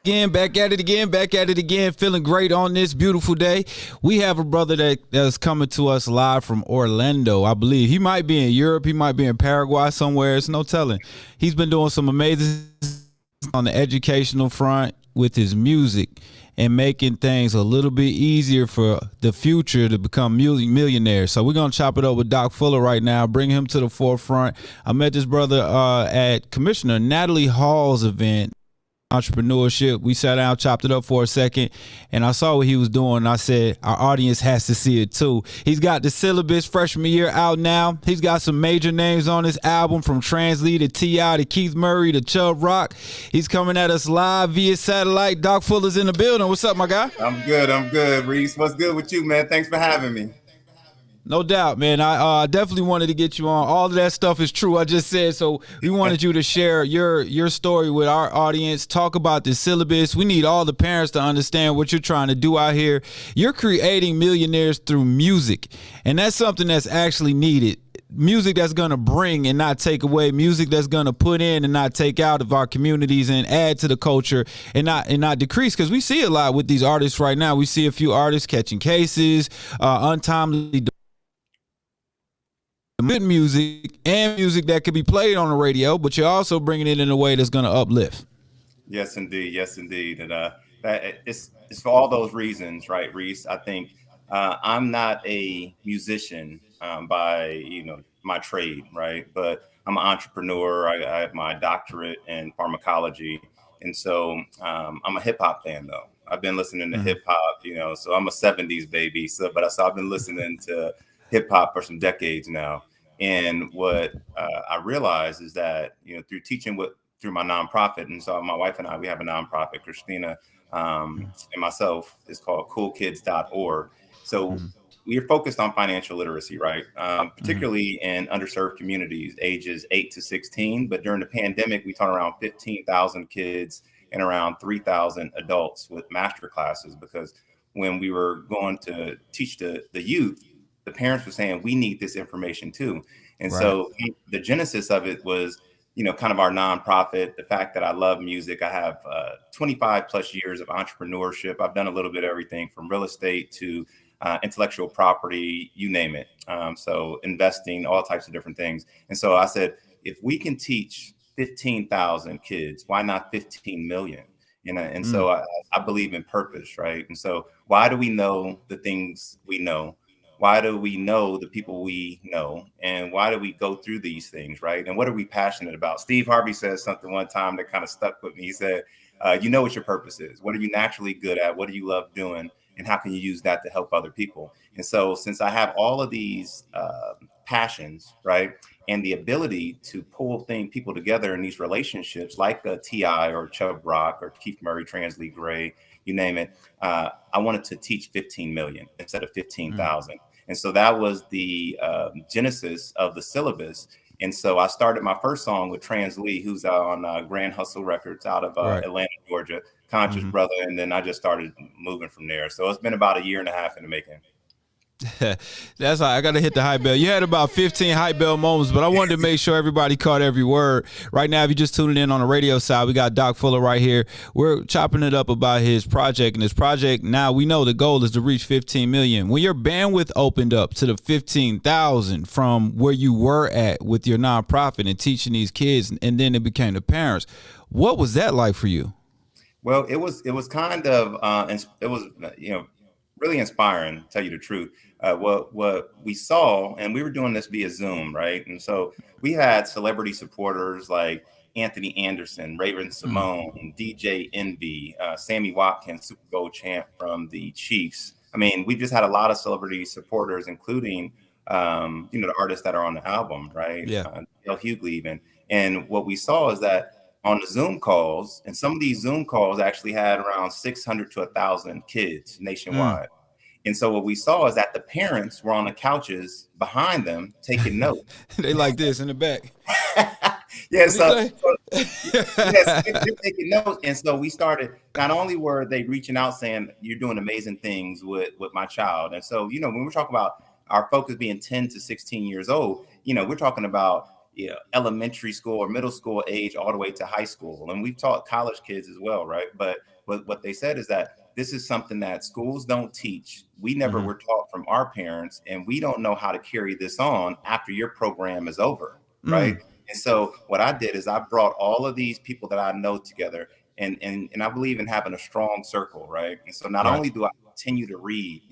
Back at it again, feeling great on this beautiful day. We have a brother that's coming to us live from Orlando, I believe. He might be in Europe, he might be in Paraguay somewhere, it's no telling. He's been doing some amazing on the educational front with his music and making things a little bit easier for the future to become millionaires. So we're going to chop it up with Doc Fuller right now, bring him to the forefront. I met this brother at Commissioner Natalie Hall's event, entrepreneurship. We sat down, chopped it up for a second, and I saw what he was doing. And I said, our audience has to see it too. He's got the syllabus freshman year out now. He's got some major names on his album, from Trans-Lee to T.I. to Keith Murray to Chubb Rock. He's coming at us live via satellite. Doc Fuller's in the building. What's up, my guy? I'm good, Reece. What's good with you, man? Thanks for having me. No doubt, man. I definitely wanted to get you on. All of that stuff is true. I just said, so we wanted you to share your story with our audience, talk about the syllabus. We need all the parents to understand what you're trying to do out here. You're creating millionaires through music, and that's something that's actually needed. Music that's going to bring and not take away, music that's going to put in and not take out of our communities and add to the culture and not decrease, because we see a lot with these artists right now. We see a few artists catching cases, untimely good music and music that could be played on the radio, but you're also bringing it in a way that's going to uplift. Yes, indeed. And it's for all those reasons, right, Reece? I think I'm not a musician by my trade, right? But I'm an entrepreneur. I have my doctorate in pharmacology, and so I'm a hip hop fan, though. I've been listening to hip hop, so I'm a '70s baby. So I've been listening to hip hop for some decades now. And what I realized is that, through teaching through my nonprofit, and so my wife and I, we have a nonprofit, Christina and myself, is called coolkids.org. So we are focused on financial literacy, right? Particularly in underserved communities, ages 8 to 16. But during the pandemic, we taught around 15,000 kids and around 3,000 adults with master classes, because when we were going to teach the youth, the parents were saying, we need this information too. And right. So the genesis of it was, kind of our nonprofit, the fact that I love music. I have 25 plus years of entrepreneurship. I've done a little bit of everything from real estate to intellectual property, you name it. So investing, all types of different things. And so I said, if we can teach 15,000 kids, why not 15 million? And so I believe in purpose, right? And so why do we know the things we know? Why do we know the people we know? And why do we go through these things, right? And what are we passionate about? Steve Harvey said something one time that kind of stuck with me. He said, you know what your purpose is. What are you naturally good at? What do you love doing? And how can you use that to help other people? And so since I have all of these passions, right, and the ability to pull people together in these relationships like T.I. or Chubb Rock or Keith Murray, Trans-Lee Gray, you name it, I wanted to teach 15 million instead of 15,000. And so that was the genesis of the syllabus. And so I started my first song with Trans-Lee, who's on Grand Hustle Records out of Atlanta, Georgia, conscious brother. And then I just started moving from there. So it's been about a year and a half in the making. That's how I got to hit the hype bell. You had about 15 hype bell moments, but I wanted to make sure everybody caught every word. Right now, if you're just tuning in on the radio side, we got Doc Fuller right here. We're chopping it up about his project, and his project, now we know the goal is to reach 15 million. When your bandwidth opened up to the 15,000 from where you were at with your nonprofit and teaching these kids, and then it became the parents, what was that like for you? Well, it was kind of it was really inspiring, to tell you the truth. What we saw, and we were doing this via Zoom, right? And so we had celebrity supporters like Anthony Anderson, Raven Simone, DJ Envy, Sammy Watkins, Super Bowl champ from the Chiefs. I mean, we just had a lot of celebrity supporters, including the artists that are on the album, right? Yeah. L. Hughley even. And what we saw is that on the Zoom calls, and some of these Zoom calls actually had around 600 to 1,000 kids nationwide. And so what we saw is that the parents were on the couches behind them taking notes. They like this in the back. Yeah, they're taking notes. And so we started, not only were they reaching out saying, you're doing amazing things with my child. And so, when we're talking about our focus being 10 to 16 years old, we're talking about elementary school or middle school age all the way to high school. And we've taught college kids as well, right? But what they said is that this is something that schools don't teach. We never were taught from our parents, and we don't know how to carry this on after your program is over, right? And so what I did is I brought all of these people that I know together, and I believe in having a strong circle, right? And so not only do I continue to read,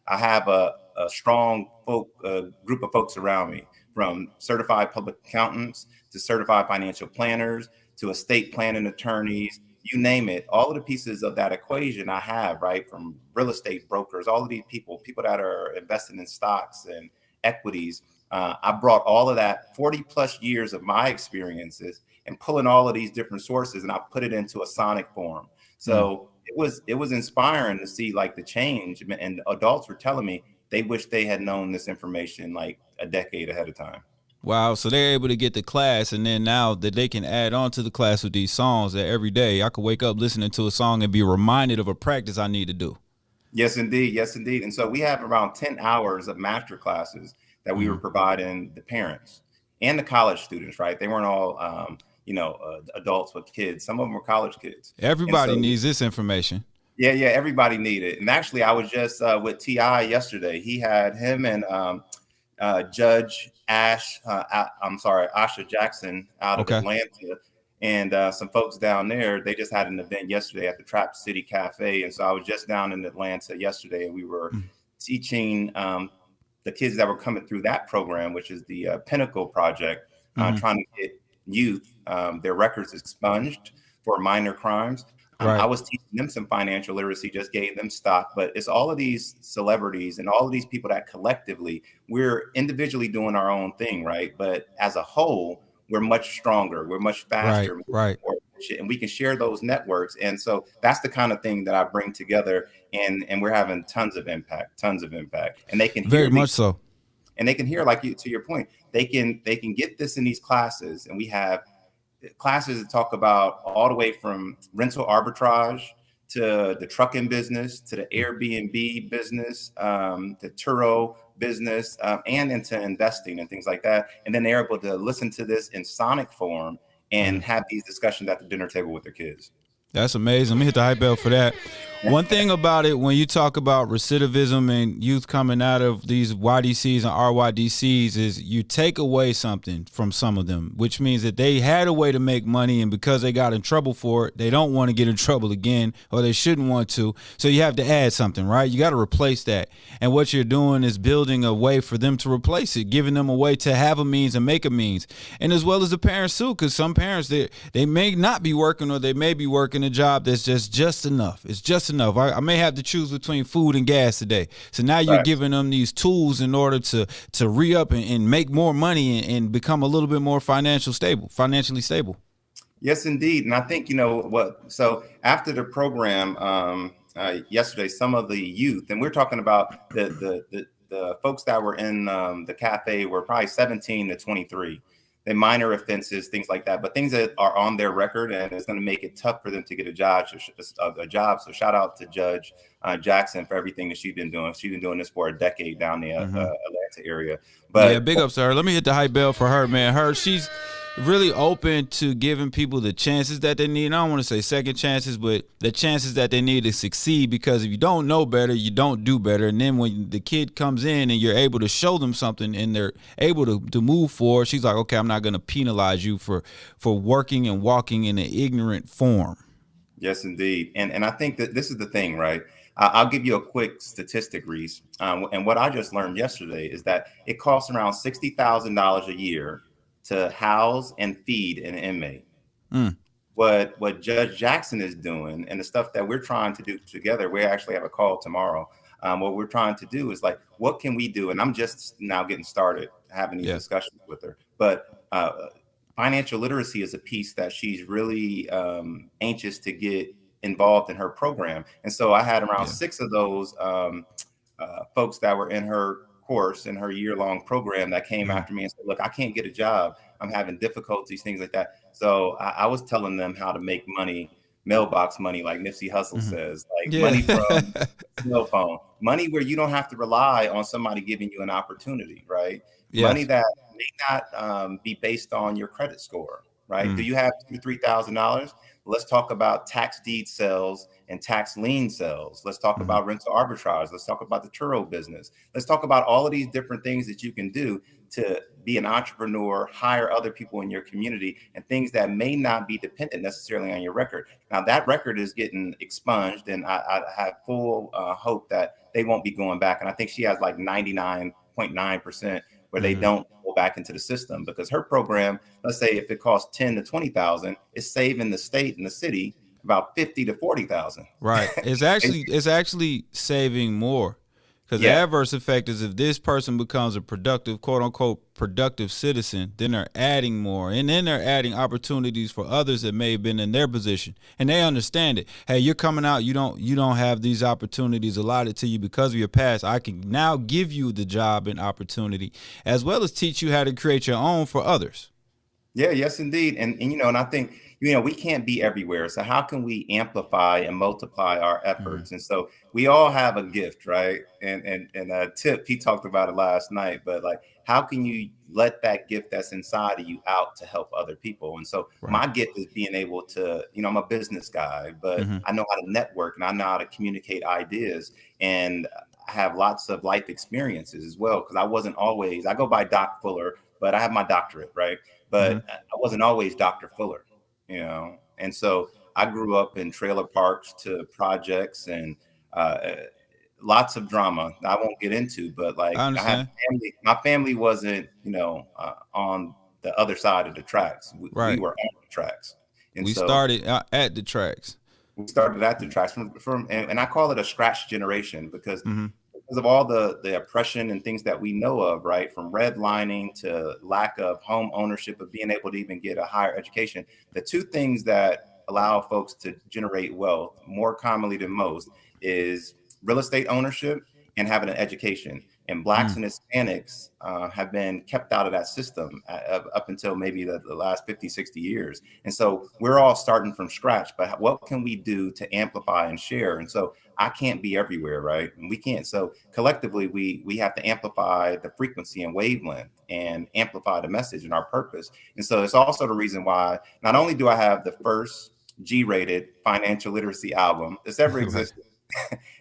I have a strong group of folks around me, from certified public accountants to certified financial planners to estate planning attorneys, you name it. All of the pieces of that equation I have, right? From real estate brokers, all of these people that are investing in stocks and equities. I brought all of that 40 plus years of my experiences and pulling all of these different sources, and I put it into a sonic form. So it was inspiring to see like the change, and adults were telling me they wish they had known this information like a decade ahead of time. Wow. So they're able to get the class, and then now that they can add on to the class with these songs, that every day I could wake up listening to a song and be reminded of a practice I need to do. Yes, indeed. Yes, indeed. And so we have around 10 hours of master classes that we were providing the parents and the college students, right? They weren't all, adults with kids. Some of them were college kids. Everybody needs this information. Yeah, everybody needed it. And actually, I was just with T.I. yesterday. He had him and Judge Asha Jackson out of Atlanta, and some folks down there. They just had an event yesterday at the Trap City Cafe. And so I was just down in Atlanta yesterday, and we were teaching the kids that were coming through that program, which is the Pinnacle Project, trying to get youth their records expunged for minor crimes. I was teaching them some financial literacy, just gave them stock, but it's all of these celebrities and all of these people that collectively, we're individually doing our own thing, right? But as a whole, we're much stronger, we're much faster, right. And we can share those networks. And so that's the kind of thing that I bring together, and we're having tons of impact. And they can very much so. And they can hear, like you, to your point, they can get this in these classes, and we have classes that talk about all the way from rental arbitrage to the trucking business, to the Airbnb business, the Turo business, and into investing and things like that. And then they're able to listen to this in sonic form and have these discussions at the dinner table with their kids. That's amazing. Let me hit the hype bell for that. One thing about it, when you talk about recidivism and youth coming out of these YDCs and RYDCs, is you take away something from some of them, which means that they had a way to make money, and because they got in trouble for it, they don't want to get in trouble again, or they shouldn't want to. So you have to add something, right? You got to replace that. And what you're doing is building a way for them to replace it, giving them a way to have a means and make a means. And as well as the parents too, because some parents, they may not be working, or they may be working a job that's just enough. It's just enough. I may have to choose between food and gas today. So now you're giving them these tools in order to re-up and make more money and become a little bit more financially stable. Yes, indeed. And I think, so after the program yesterday, some of the youth, and we're talking about the folks that were in the cafe were probably 17 to 23. They minor offenses, things like that, but things that are on their record, and it's going to make it tough for them to get a job. So shout out to Judge Jackson for everything that she's been doing. She's been doing this for a decade down the Atlanta area. But yeah, big ups to her. Let me hit the hype bell for her, man. She's really open to giving people the chances that they need. And I don't want to say second chances, but the chances that they need to succeed, because if you don't know better, you don't do better. And then when the kid comes in and you're able to show them something and they're able to move forward, she's like, okay, I'm not going to penalize you for working and walking in an ignorant form. Yes, indeed. And I think that this is the thing, right? I'll give you a quick statistic, Reec. And what I just learned yesterday is that it costs around $60,000 a year to house and feed an inmate. What Judge Jackson is doing, and the stuff that we're trying to do together, we actually have a call tomorrow. What we're trying to do is like, what can we do? And I'm just now getting started having these discussions with her. But financial literacy is a piece that she's really anxious to get involved in her program. And so I had around 6 of those folks that were in her course, in her year-long program, that came after me and said, look, I can't get a job. I'm having difficulties, things like that. So I was telling them how to make money mailbox money, like Nipsey Hussle Mm-hmm. says, like Yeah. money from cell phone, money where you don't have to rely on somebody giving you an opportunity, right? Money Yes. that may not be based on your credit score, right? Do Mm. you have $2,000 to $3,000? Let's talk about tax deed sales and tax lien sales. Let's talk Mm-hmm. about rental arbitrage. Let's talk about the churro business. Let's talk about all of these different things that you can do to be an entrepreneur, hire other people in your community, and things that may not be dependent necessarily on your record. Now, that record is getting expunged, and I have full hope that they won't be going back. And I think she has like 99.9% where they don't go back into the system, because her program, let's say if it costs 10 to 20,000, it's saving the state and the city about 50 to 40,000. Right. It's actually saving more, because the adverse effect is if this person becomes a productive, quote unquote, productive citizen, then they're adding more, and then they're adding opportunities for others that may have been in their position, and they understand it. Hey, you're coming out, you don't have these opportunities allotted to you because of your past. I can now give you the job and opportunity, as well as teach you how to create your own for others. Yeah, yes, indeed. And and I think, we can't be everywhere. So how can we amplify and multiply our efforts? And so we all have a gift, right? And Tip, he talked about it last night, but like, how can you let that gift that's inside of you out to help other people? And so my gift is being able to, I'm a business guy, but I know how to network and I know how to communicate ideas. And I have lots of life experiences as well, because I go by Doc Fuller, but I have my doctorate, right? But I wasn't always Dr. Fuller, and so I grew up in trailer parks to projects and lots of drama I won't get into, but like I had family. My family wasn't, on the other side of the tracks. We were on the tracks, and we started at the tracks. We started at the tracks and I call it a scratch generation, because of all the oppression and things that we know of, right? From redlining to lack of home ownership, of being able to even get a higher education. The two things that allow folks to generate wealth more commonly than most is real estate ownership and having an education. And Blacks and Hispanics have been kept out of that system up until maybe the last 50, 60 years. And so we're all starting from scratch, but what can we do to amplify and share? And so I can't be everywhere, right? And we can't. So collectively, we have to amplify the frequency and wavelength and amplify the message and our purpose. And so it's also the reason why not only do I have the first G-rated financial literacy album that's ever existed,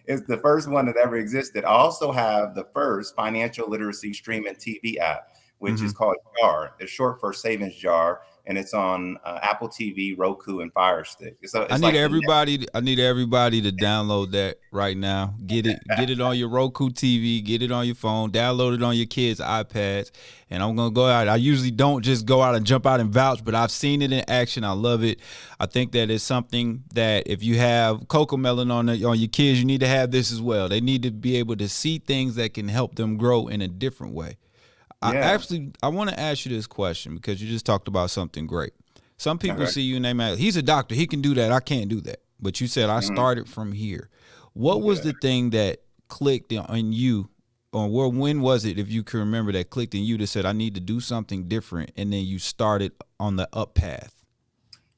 it's the first one that ever existed. I also have the first financial literacy streaming TV app, which is called JAR. It's short for Savings Jar, and it's on Apple TV, Roku, and Fire Stick. So I need everybody to download that right now. Get it on your Roku TV, get it on your phone, download it on your kids' iPads. And I'm gonna go out. I usually don't just go out and jump out and vouch, but I've seen it in action. I love it. I think that it's something that if you have Cocomelon on your kids, you need to have this as well. They need to be able to see things that can help them grow in a different way. I want to ask you this question, because you just talked about something great. Some people see you and they might, he's a doctor, he can do that, I can't do that. But you said I started from here. What was the thing that clicked on you, or when was it, if you can remember, that clicked in you that said I need to do something different, and then you started on the up path?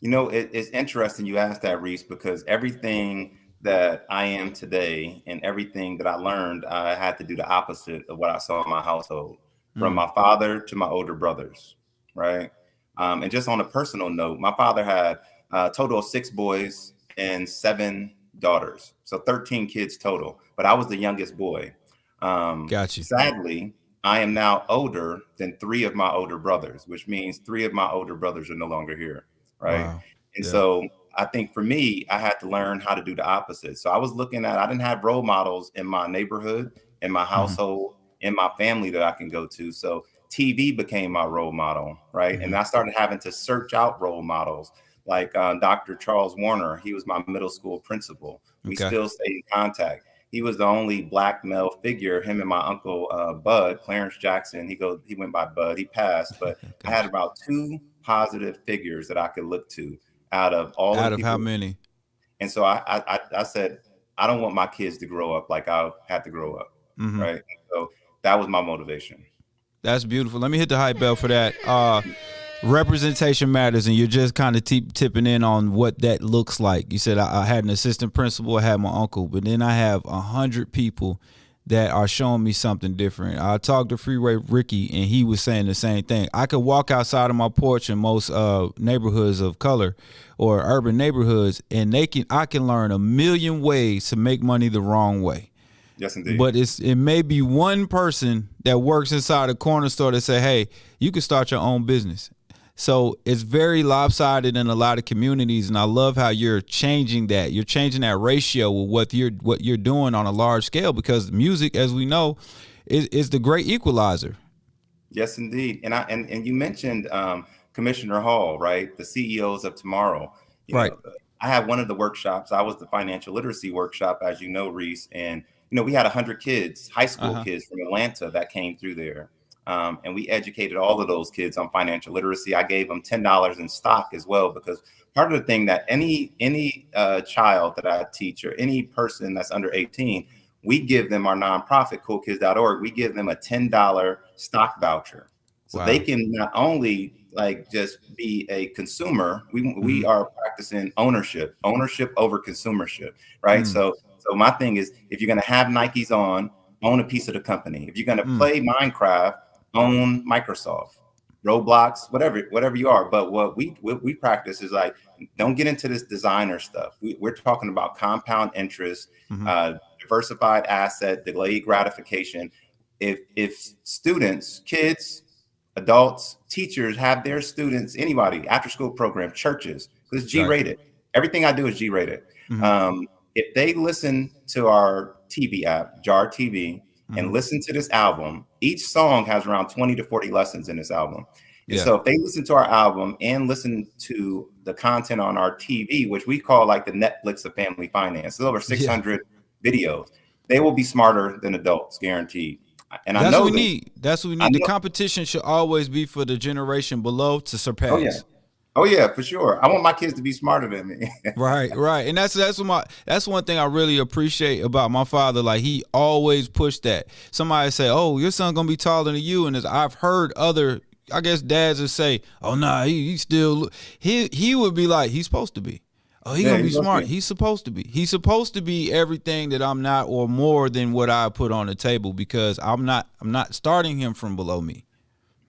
It's interesting you asked that, Reece, because everything that I am today and everything that I learned, I had to do the opposite of what I saw in my household. From my father to my older brothers, right? And just on a personal note, my father had a total of 6 boys and 7 daughters, so 13 kids total. But I was the youngest boy. Got you. Sadly, I am now older than 3 of my older brothers, which means 3 of my older brothers are no longer here, right? Wow. And so I think for me, I had to learn how to do the opposite. So I didn't have role models in my neighborhood, in my household, in my family that I can go to. So TV became my role model, right? And I started having to search out role models like Dr. Charles Warner. He was my middle school principal. We still stay in contact. He was the only Black male figure, him and my uncle Bud, Clarence Jackson. He went by Bud, he passed, but I had about 2 positive figures that I could look to out of all out the of people. How many? And so I said, I don't want my kids to grow up like I had to grow up, right? And so that was my motivation. That's beautiful. Let me hit the hype bell for that. representation matters, and you're just kind of tipping in on what that looks like. You said I had an assistant principal, I had my uncle, but then I have 100 people that are showing me something different. I talked to Freeway Ricky, and he was saying the same thing. I could walk outside of my porch in most neighborhoods of color or urban neighborhoods, and I can learn a million ways to make money the wrong way. Yes, indeed. But it may be one person that works inside a corner store that say, hey, you can start your own business. So it's very lopsided in a lot of communities, and I love how you're changing that. You're changing that ratio with what you're doing on a large scale, because music, as we know, is the great equalizer. Yes, indeed. And you mentioned Commissioner Hall, right? The CEOs of tomorrow. Right. I had one of the workshops. I was the financial literacy workshop, as you know, Reece, and we had 100 kids, high school kids from Atlanta that came through there. And we educated all of those kids on financial literacy. I gave them $10 in stock as well, because part of the thing that any child that I teach, or any person that's under 18, we give them our nonprofit, coolkids.org. We give them a $10 stock voucher. So they can not only just be a consumer, we are practicing ownership over consumership, right? So my thing is, if you're going to have Nikes on, own a piece of the company. If you're going to play Minecraft, own Microsoft, Roblox, whatever you are. But what we practice is don't get into this designer stuff. We're talking about compound interest, diversified asset, delayed gratification. If students, kids, adults, teachers have their students, anybody, after school program, churches, because it's G-rated. Everything I do is G-rated. If they listen to our TV app, Jar TV, and listen to this album, each song has around 20 to 40 lessons in this album. And so if they listen to our album and listen to the content on our TV, which we call the Netflix of family finance, there's over 600 videos, they will be smarter than adults, guaranteed. And that's I know what we need. That's what we need. The competition should always be for the generation below to surpass. Oh yeah, for sure. I want my kids to be smarter than me. Right. And that's one thing I really appreciate about my father. He always pushed that. Somebody say, "Oh, your son's gonna be taller than you," and I've heard other, I guess, dads would say, "Oh, nah, he still." He would be like, "He's supposed to be. Oh, he's gonna be smart. He's supposed to be. He's supposed to be everything that I'm not, or more than what I put on the table, because I'm not starting him from below me."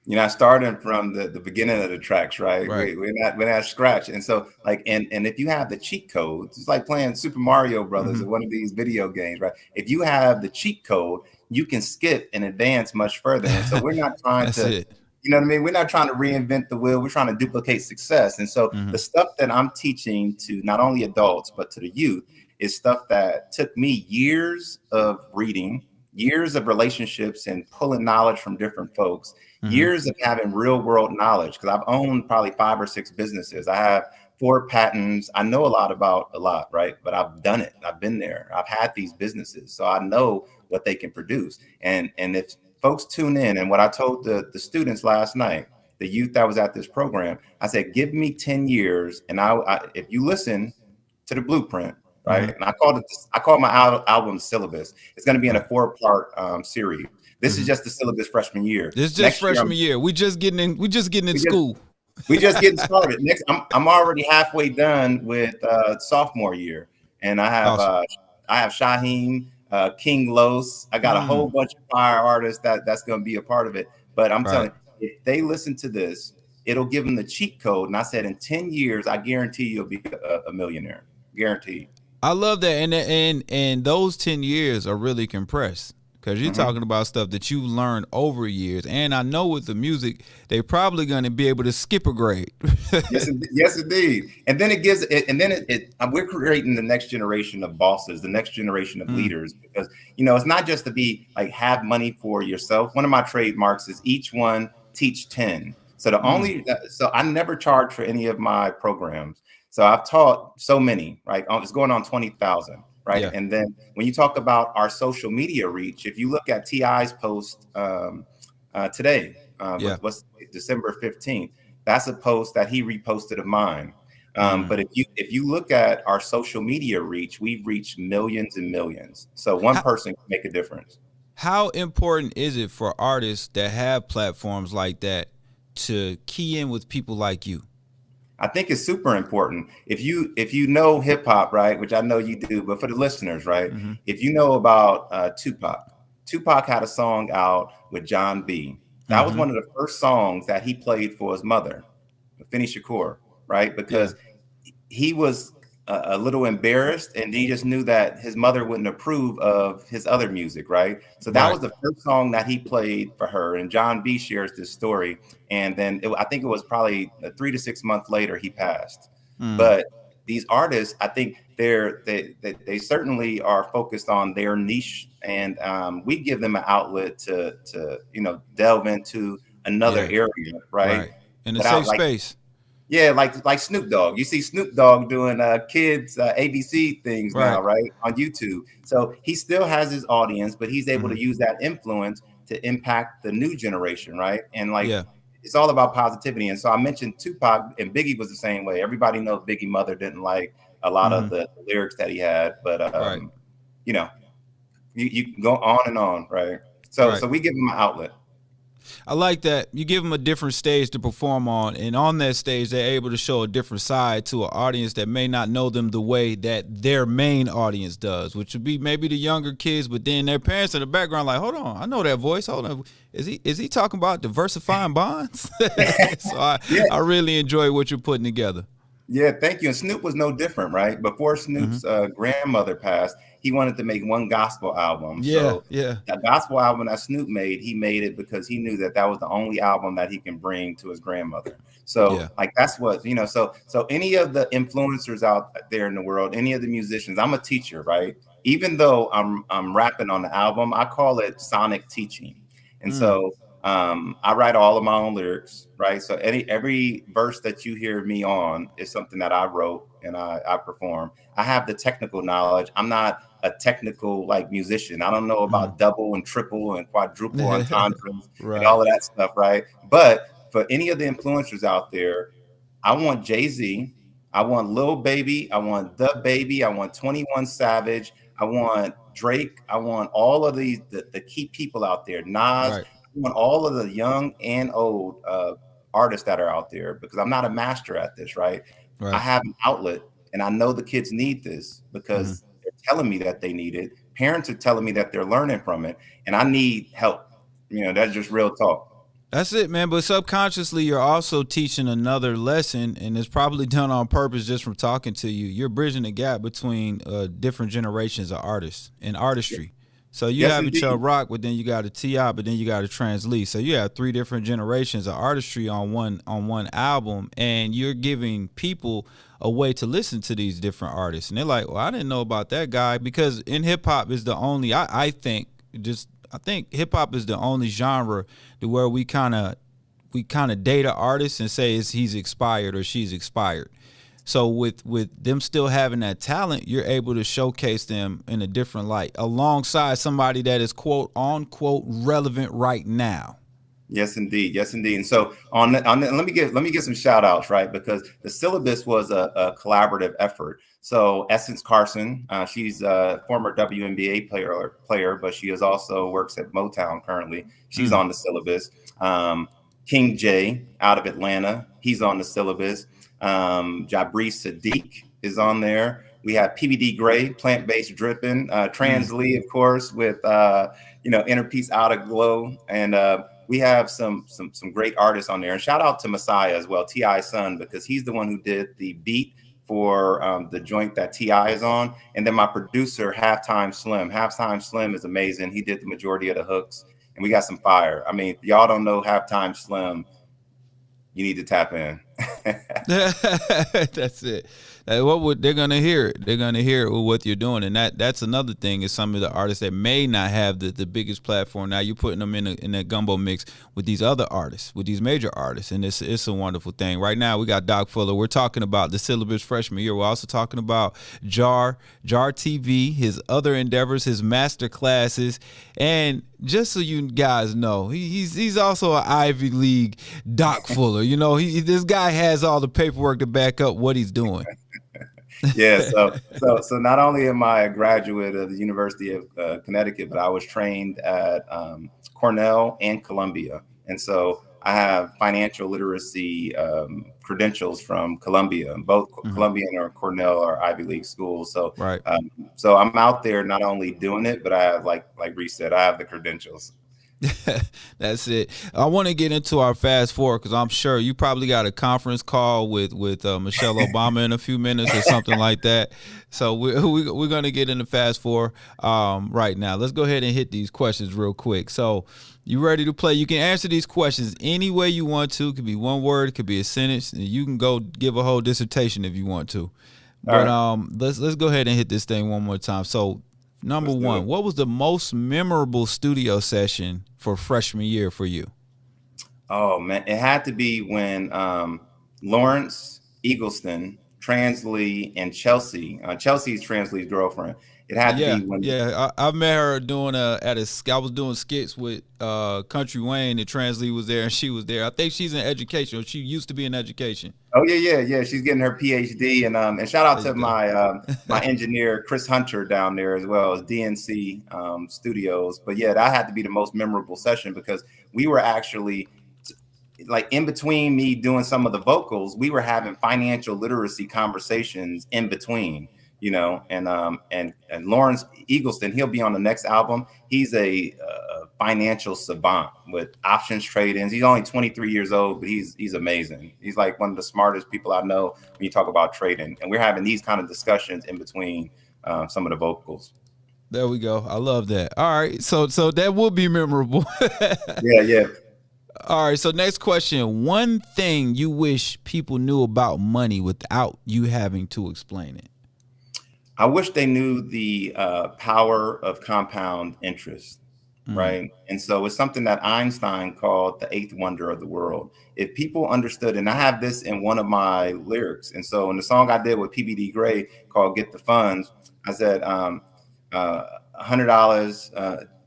You're not starting from the beginning of the tracks, right? We're not scratch. And so and if you have the cheat codes, it's like playing Super Mario Brothers or one of these video games, right? If you have the cheat code, you can skip and advance much further. And so we're not trying to, you know what I mean? We're not trying to reinvent the wheel. We're trying to duplicate success. And so the stuff that I'm teaching to not only adults, but to the youth is stuff that took me years of reading, years of relationships and pulling knowledge from different folks, years of having real world knowledge, because I've owned probably 5 or 6 businesses. I have 4 patents. I know a lot, right? But I've done it. I've been there. I've had these businesses. So I know what they can produce. And if folks tune in, and what I told the students last night, the youth that was at this program, I said, give me 10 years. And if you listen to the blueprint, right? And I called my album syllabus. It's going to be in a 4-part series. This is just the syllabus freshman year. This is just freshman year. We just getting in school. We just getting started. Next, I'm already halfway done with sophomore year, and I have Shaheem, King Los. I got a whole bunch of fire artists that's going to be a part of it. But I'm telling you, if they listen to this, it'll give them the cheat code. And I said, in 10 years, I guarantee you'll be a millionaire. Guaranteed. I love that, and those 10 years are really compressed, because you're talking about stuff that you learned over years. And I know with the music, they're probably going to be able to skip a grade. Yes, indeed. And then we're creating the next generation of bosses, the next generation of leaders, because it's not just to be have money for yourself. One of my trademarks is each one teach 10. So so I never charge for any of my programs. So I've taught so many, right? It's going on 20,000, right? Yeah. And then when you talk about our social media reach, if you look at T.I.'s post today, what's December 15th, that's a post that he reposted of mine. But if you look at our social media reach, we've reached millions and millions. So one person can make a difference. How important is it for artists that have platforms like that to key in with people like you? I think it's super important. If you know hip hop, right, which I know you do, but for the listeners, right, Mm-hmm. if you know about Tupac had a song out with John B. That was Mm-hmm. one of the first songs that he played for his mother, Finny Shakur, right? Because he was a little embarrassed, and he just knew that his mother wouldn't approve of his other music, right? So that Right. was the first song that he played for her. And John B shares this story. And then I think it was probably 3 to 6 months later he passed. But these artists, I think they certainly are focused on their niche, and we give them an outlet to delve into another area, right? In a Without safe space. Yeah, like Snoop Dogg. You see Snoop Dogg doing kids ABC things now, right, on YouTube. So he still has his audience, but he's able to use that influence to impact the new generation, right? And it's all about positivity. And so I mentioned Tupac, and Biggie was the same way. Everybody knows Biggie's mother didn't like a lot of the lyrics that he had, but you can go on and on, right? So we give him an outlet. I like that. You give them a different stage to perform on, and on that stage, they're able to show a different side to an audience that may not know them the way that their main audience does, which would be maybe the younger kids, but then their parents in the background like, hold on, I know that voice. Hold on. Is he talking about diversifying bonds? So I really enjoy what you're putting together. Yeah, thank you. And Snoop was no different, right? Before Snoop's grandmother passed, he wanted to make one gospel album. So that gospel album that Snoop made, he made it because he knew that was the only album that he can bring to his grandmother. So that's what, so any of the influencers out there in the world, any of the musicians, I'm a teacher, right? Even though I'm rapping on the album, I call it sonic teaching. And so I write all of my own lyrics, right? So every verse that you hear me on is something that I wrote and I perform. I have the technical knowledge. I'm not a technical musician. I don't know about double and triple and quadruple entendres and all of that stuff, right? But for any of the influencers out there, I want Jay-Z, I want Lil Baby, I want The Baby, I want 21 Savage, I want Drake, I want all of these the key people out there, Nas. I want all of the young and old artists that are out there, because I'm not a master at this, right? I have an outlet, and I know the kids need this because they're telling me that they need it. Parents are telling me that they're learning from it, and I need help. That's just real talk. That's it, man. But subconsciously, you're also teaching another lesson, and it's probably done on purpose just from talking to you. You're bridging the gap between different generations of artists and artistry. So you have a Chubb Rock, but then you got a T.I., but then you got a Trans Lee. So you have 3 different generations of artistry on one album, and you're giving people a way to listen to these different artists. And they're like, well, I didn't know about that guy, because in hip hop is the only, I think hip hop is the only genre to where we kind of date an artist and say he's expired or she's expired. So with them still having that talent, you're able to showcase them in a different light alongside somebody that is quote unquote relevant right now. Yes, indeed. Yes, indeed. And so let me get some shout outs, right? Because the syllabus was a collaborative effort. So Essence Carson, she's a former WNBA player, but she is also works at Motown currently. She's on the syllabus. King J out of Atlanta, he's on the syllabus. Jabri Sadiq is on there. We have PBD Gray, plant-based dripping. Trans Lee, of course, with Inner Peace Outer Glow, and we have some great artists on there. And shout out to Messiah as well, T.I.'s son, because he's the one who did the beat for the joint that T.I. is on. And then my producer, Halftime Slim. Halftime Slim is amazing. He did the majority of the hooks, and we got some fire. I mean, if y'all don't know Halftime Slim, you need to tap in. That's it. They're gonna hear it. They're gonna hear what you're doing, and that's another thing is some of the artists that may not have the biggest platform. Now you're putting them in a gumbo mix with these other artists, with these major artists, and it's a wonderful thing. Right now we got Doc Fuller. We're talking about the syllabus freshman year. We're also talking about Jar TV, his other endeavors, his master classes, and just so you guys know, he's also an Ivy League Doc Fuller. This guy has all the paperwork to back up what he's doing. Yeah, so not only am I a graduate of the University of Connecticut, but I was trained at Cornell and Columbia. And so I have financial literacy credentials from Columbia, both Columbian or Cornell or Ivy League schools. So, Right. So I'm out there not only doing it, but I have, like Reec said, I have the credentials. That's it. I want to get into our fast forward because I'm sure you probably got a conference call with Michelle Obama in a few minutes or something like that. So we're going to get into fast forward right now. Let's go ahead and hit these questions real quick. So you ready to play? You can answer these questions any way you want to. It could be one word, it could be a sentence, and you can go give a whole dissertation if you want to. But let's go ahead and hit this thing one more time. So number one, what was the most memorable studio session for freshman year for you? Oh man, it had to be when Lawrence Eagleston, Transley, and Chelsea's Transley's girlfriend. It had to be when I met her doing I was doing skits with Country Wayne, and Transley was there and she was there. I think she's in education, or she used to be in education. Oh yeah. She's getting her PhD, and shout out to my my engineer Chris Hunter down there as well as DNC Studios. But yeah, that had to be the most memorable session because we were actually like in between me doing some of the vocals, we were having financial literacy conversations in between. You know, and Lawrence Eagleston, he'll be on the next album. He's a financial savant with options trade-ins. He's only 23 years old, but he's amazing. He's like one of the smartest people I know when you talk about trading. And we're having these kind of discussions in between some of the vocals. There we go. I love that. All right, so that will be memorable. Yeah. All right, so next question. One thing you wish people knew about money without you having to explain it. I wish they knew the power of compound interest, right? And so it's something that Einstein called the eighth wonder of the world. If people understood, and I have this in one of my lyrics, and so in the song I did with PBD Gray called "Get the Funds," I said $100.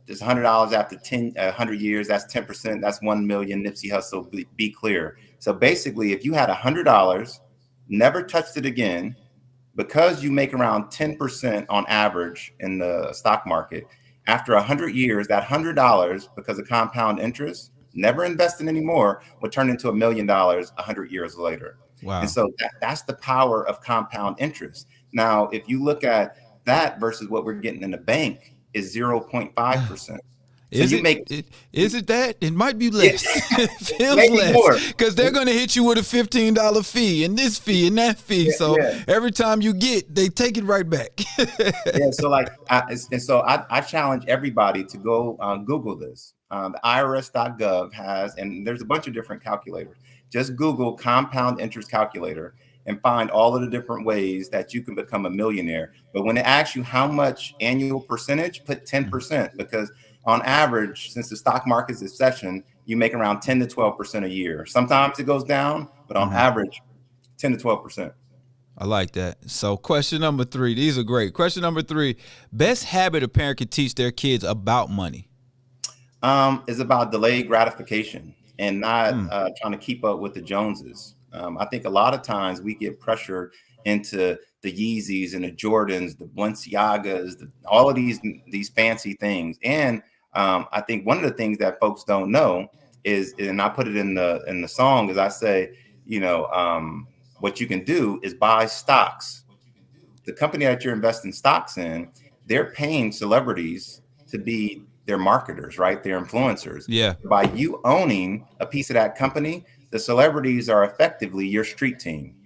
Just $100 after 100 years. That's 10%. That's 1 million. Nipsey Hussle. Be clear. So basically, if you had $100, never touched it again. Because you make around 10% on average in the stock market, after 100 years, that $100, because of compound interest, never investing anymore, would turn into $1 million 100 years later. Wow. And so that's the power of compound interest. Now, if you look at that versus what we're getting in the bank is 0.5%. So is it that? It might be less. It feels less because they're going to hit you with a $15 fee and this fee and that fee. Every time you they take it right back. I challenge everybody to go Google this. The IRS.gov has, and there's a bunch of different calculators. Just Google compound interest calculator and find all of the different ways that you can become a millionaire. But when it asks you how much annual percentage, put 10% because on average, since the stock market's in session, you make around 10 to 12% a year. Sometimes it goes down, but on average, 10 to 12%. I like that. So question number 3, these are great. Question number 3, best habit a parent could teach their kids about money? Is about delayed gratification and not trying to keep up with the Joneses. I think a lot of times we get pressured into the Yeezys and the Jordans, the Balenciagas, all of these fancy things. And I think one of the things that folks don't know is, and I put it in the song, is I say, what you can do is buy stocks. The company that you're investing stocks in, they're paying celebrities to be their marketers, right? Their influencers. Yeah. By you owning a piece of that company, the celebrities are effectively your street team.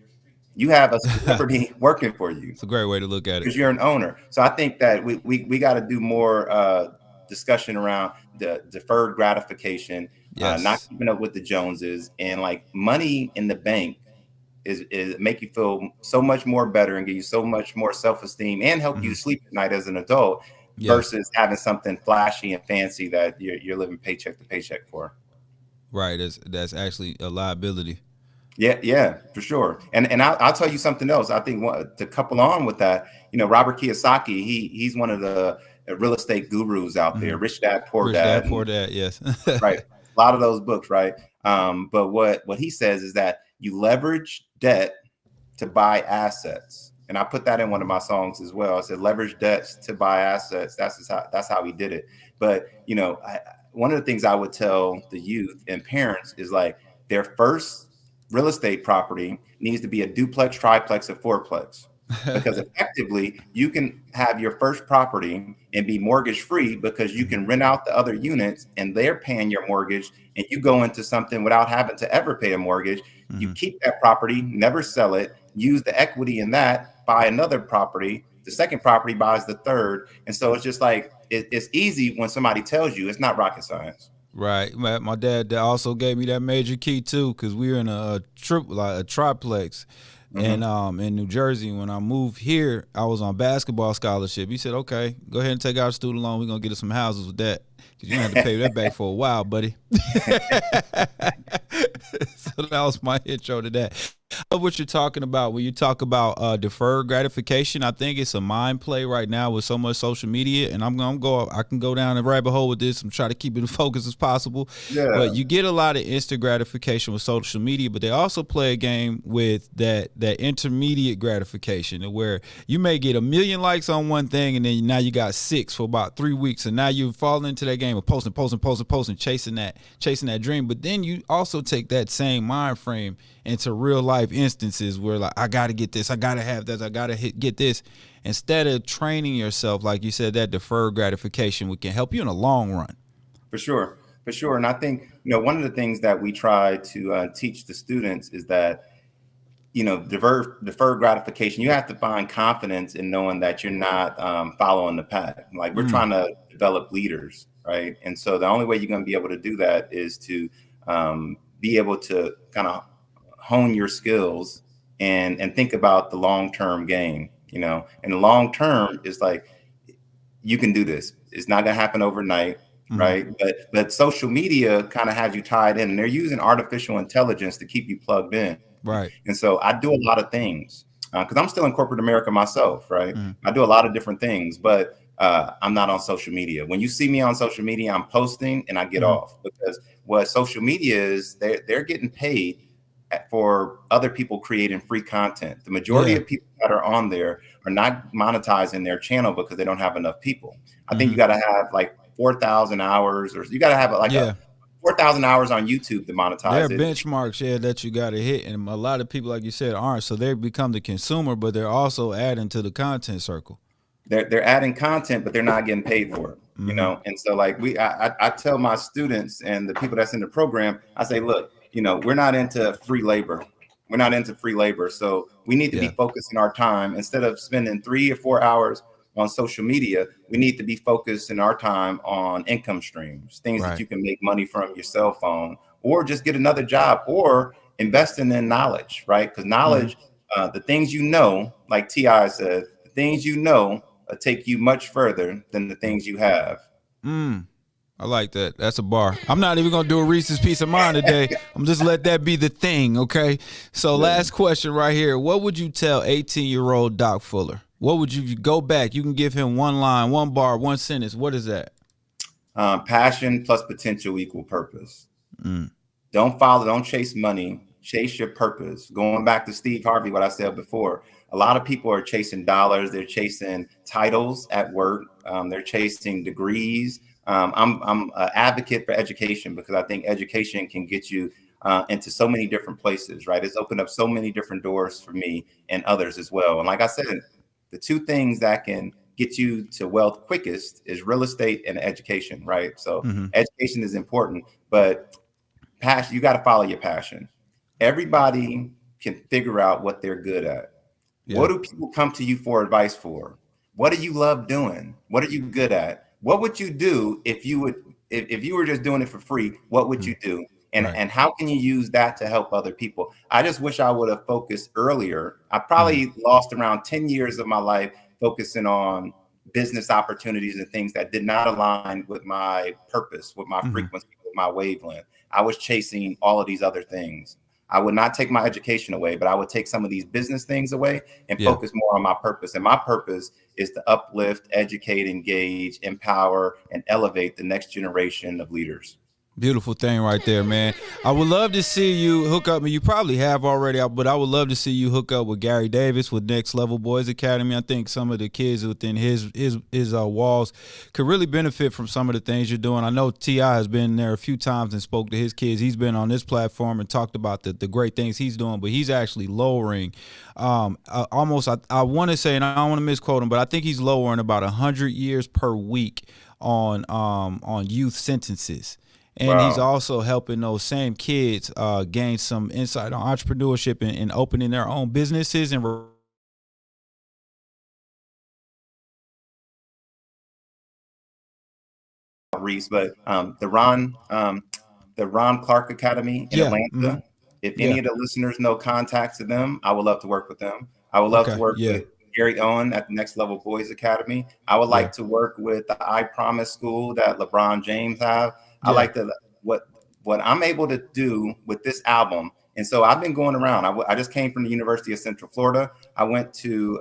You have a celebrity working for you. It's a great way to look at it. Because you're an owner. So I think that we got to do more discussion around the deferred gratification, not keeping up with the Joneses, and like money in the bank is make you feel so much more better and give you so much more self-esteem and help you sleep at night as an adult versus having something flashy and fancy that you're living paycheck to paycheck for. Right. That's actually a liability. Yeah, for sure. And I'll tell you something else. I think to couple on with that, Robert Kiyosaki, he's one of the real estate gurus out there. Rich Dad, Poor Dad. Poor Dad, yes. Right. A lot of those books, right? But what he says is that you leverage debt to buy assets. And I put that in one of my songs as well. I said leverage debts to buy assets. That's how he did it. But one of the things I would tell the youth and parents is like their first real estate property needs to be a duplex, triplex, or fourplex. Because effectively you can have your first property and be mortgage free because you can rent out the other units and they're paying your mortgage, and you go into something without having to ever pay a mortgage. You keep that property, never sell it, use the equity in that, buy another property. The second property buys the third. And so it's just like, it's easy when somebody tells you. It's not rocket science. Right. My dad also gave me that major key too, because we were in a triplex. And in New Jersey, when I moved here, I was on basketball scholarship. He said, okay, go ahead and take out a student loan. We're going to get us some houses with that, because you have to pay that back for a while, buddy. So that was my intro to that. I love what you're talking about when you talk about deferred gratification. I think it's a mind play right now with so much social media, and I can go down the rabbit hole with this and try to keep it as focused as possible. Yeah. But you get a lot of instant gratification with social media, but they also play a game with that intermediate gratification, where you may get 1 million likes on one thing, and then now you got 6 for about 3 weeks, and now you fall into that game of posting, chasing that dream. But then you also take that same mind frame into real life instances where, like, I got to get this, I got to have this, I got to get this. Instead of training yourself, like you said, that deferred gratification can help you in the long run. For sure. And I think, one of the things that we try to teach the students is that, deferred gratification, you have to find confidence in knowing that you're not following the pack. Like, we're trying to develop leaders, right? And so the only way you're going to be able to do that is to be able to kind of hone your skills and think about the long-term game, and the long term is like, you can do this. It's not going to happen overnight. Right. But social media kind of has you tied in, and they're using artificial intelligence to keep you plugged in. Right. And so I do a lot of things because I'm still in corporate America myself. Right. I do a lot of different things, but I'm not on social media. When you see me on social media, I'm posting and I get off, because what social media is, they're getting paid for other people creating free content. The majority of people that are on there are not monetizing their channel because they don't have enough people. I think you got to have like 4,000 hours, or you got to have a 4,000 hours on YouTube to monetize. There are benchmarks, that you got to hit. And a lot of people, like you said, aren't. So they become the consumer, but they're also adding to the content circle. They're adding content, but they're not getting paid for it, And so, like, I tell my students and the people that's in the program, I say, look, we're not into free labor. We're not into free labor. So we need to be focusing our time. Instead of spending 3 or 4 hours on social media, we need to be focusing our time on income streams, things that you can make money from your cell phone, or just get another job, or investing in knowledge, right? Because knowledge, the things like T.I. said, the things take you much further than the things you have. I like that. That's a bar. I'm not even going to do a Reese's Piece of Mind today. I'm just let that be the thing, okay? So last question right here. What would you tell 18-year-old Doc Fuller? What would you go back? You can give him one line, one bar, one sentence. What is that? Passion plus potential equal purpose. Don't chase money. Chase your purpose. Going back to Steve Harvey, what I said before, a lot of people are chasing dollars. They're chasing titles at work. They're chasing degrees. I'm an advocate for education, because I think education can get you into so many different places, right? It's opened up so many different doors for me and others as well. And like I said, the 2 things that can get you to wealth quickest is real estate and education, right? So education is important, but passion, you got to follow your passion. Everybody can figure out what they're good at. What do people come to you for advice for? What do you love doing? What are you good at? What would you do if you were just doing it for free? What would you do? And how can you use that to help other people? I just wish I would have focused earlier. I probably lost around 10 years of my life focusing on business opportunities and things that did not align with my purpose, with my frequency, with my wavelength. I was chasing all of these other things. I would not take my education away, but I would take some of these business things away and focus more on my purpose. And my purpose is to uplift, educate, engage, empower, and elevate the next generation of leaders. Beautiful thing right there, man. I would love to see you hook up, and you probably have already, but I would love to see you hook up with Gary Davis with Next Level Boys Academy. I think some of the kids within his walls could really benefit from some of the things you're doing. I know T.I. has been there a few times and spoke to his kids. He's been on this platform and talked about the great things he's doing, but he's actually lowering almost, I want to say, and I don't want to misquote him, but I think he's lowering about 100 years per week on youth sentences. And he's also helping those same kids gain some insight on entrepreneurship and opening their own businesses and Reece, but the Ron Clark Academy in Atlanta. If any of the listeners know contacts to them, I would love to work with them. I would love to work with Gary Owen at the Next Level Boys Academy. I would like to work with the I Promise School that LeBron James have. I like to what I'm able to do with this album. And so I've been going around. I just came from the University of Central Florida. I went to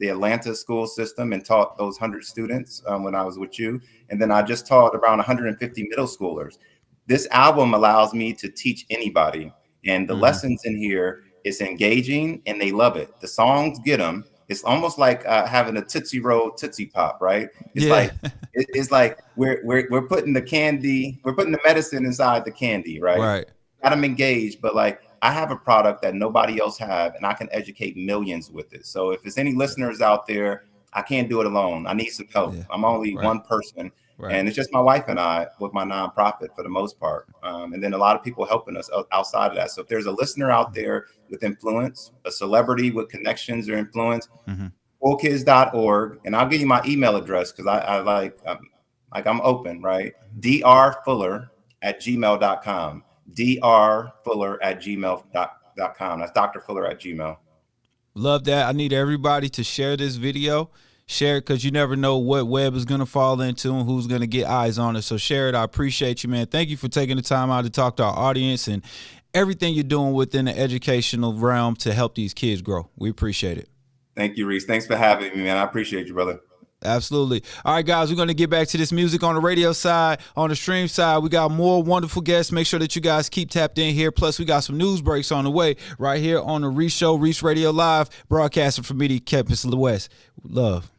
the Atlanta school system and taught those 100 students when I was with you. And then I just taught around 150 middle schoolers. This album allows me to teach anybody. And the lessons in here is engaging and they love it. The songs get them. It's almost like having a Tootsie Roll Tootsie Pop, right? It's like we're putting the candy, we're putting the medicine inside the candy, right? Right. Got them engaged, but like I have a product that nobody else have, and I can educate millions with it. So if there's any listeners out there, I can't do it alone. I need some help. I'm only one person, and it's just my wife and I with my nonprofit for the most part. And then a lot of people helping us outside of that. So if there's a listener out there with influence, a celebrity with connections or influence, coolkids.org, and I'll give you my email address because I'm open, right? drfuller@gmail.com. drfuller@gmail.com. That's Dr. Fuller at Gmail. Love that. I need everybody to share this video. Share it because you never know what web is going to fall into and who's going to get eyes on it. So share it. I appreciate you, man. Thank you for taking the time out to talk to our audience and everything you're doing within the educational realm to help these kids grow. We appreciate it. Thank you, Reece. Thanks for having me, man. I appreciate you, brother. Absolutely. All right, guys, we're going to get back to this music on the radio side. On the stream side, we got more wonderful guests. Make sure that you guys keep tapped in here. Plus, we got some news breaks on the way right here on the Reec Show, Reec Radio Live, broadcasting from Media Campus of the West. Love.